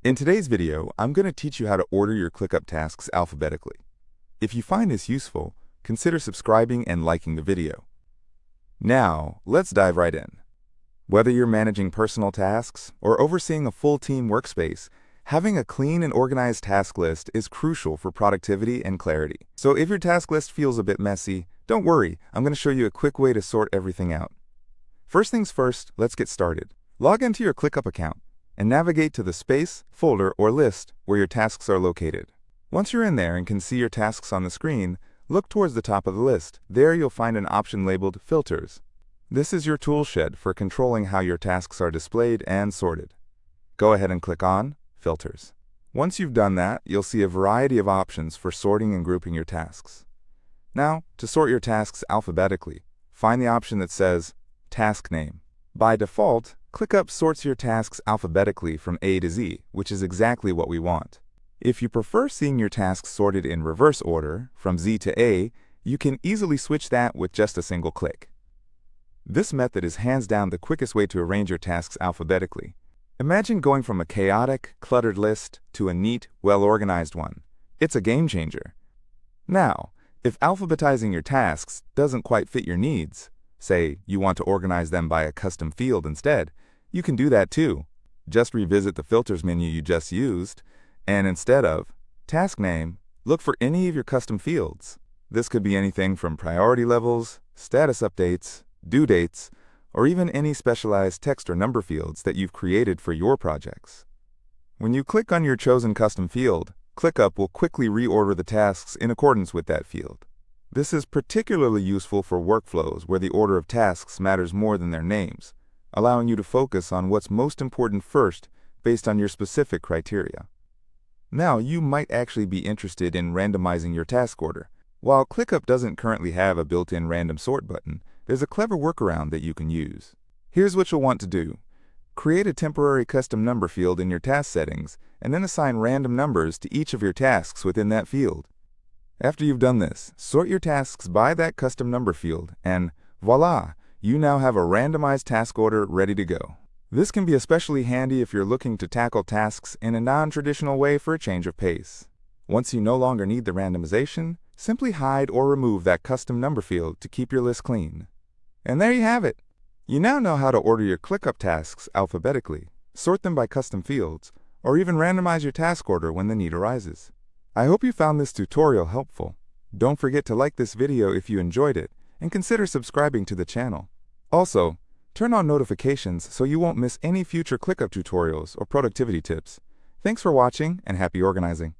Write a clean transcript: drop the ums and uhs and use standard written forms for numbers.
In today's video, I'm going to teach you how to order your ClickUp tasks alphabetically. If you find this useful, consider subscribing and liking the video. Now, let's dive right in. Whether you're managing personal tasks or overseeing a full team workspace, having a clean and organized task list is crucial for productivity and clarity. So if your task list feels a bit messy, don't worry, I'm going to show you a quick way to sort everything out. First things first, let's get started. Log into your ClickUp account and navigate to the space, folder, or list where your tasks are located. Once you're in there and can see your tasks on the screen, look towards the top of the list. There you'll find an option labeled Filters. This is your tool shed for controlling how your tasks are displayed and sorted. Go ahead and click on Filters. Once you've done that, you'll see a variety of options for sorting and grouping your tasks. Now, to sort your tasks alphabetically, find the option that says Task Name. By default, ClickUp sorts your tasks alphabetically from A to Z, which is exactly what we want. If you prefer seeing your tasks sorted in reverse order, from Z to A, you can easily switch that with just a single click. This method is hands down the quickest way to arrange your tasks alphabetically. Imagine going from a chaotic, cluttered list to a neat, well-organized one. It's a game changer. Now, if alphabetizing your tasks doesn't quite fit your needs, say you want to organize them by a custom field instead, you can do that too. Just revisit the Filters menu you just used, and instead of Task Name, look for any of your custom fields. This could be anything from priority levels, status updates, due dates, or even any specialized text or number fields that you've created for your projects. When you click on your chosen custom field, ClickUp will quickly reorder the tasks in accordance with that field. This is particularly useful for workflows where the order of tasks matters more than their names, allowing you to focus on what's most important first based on your specific criteria. Now, you might actually be interested in randomizing your task order. While ClickUp doesn't currently have a built-in random sort button, there's a clever workaround that you can use. Here's what you'll want to do. Create a temporary custom number field in your task settings, and then assign random numbers to each of your tasks within that field. After you've done this, sort your tasks by that custom number field, and voila! You now have a randomized task order ready to go. This can be especially handy if you're looking to tackle tasks in a non-traditional way for a change of pace. Once you no longer need the randomization, simply hide or remove that custom number field to keep your list clean. And there you have it! You now know how to order your ClickUp tasks alphabetically, sort them by custom fields, or even randomize your task order when the need arises. I hope you found this tutorial helpful. Don't forget to like this video if you enjoyed it, and consider subscribing to the channel. Also, turn on notifications so you won't miss any future ClickUp tutorials or productivity tips. Thanks for watching and happy organizing.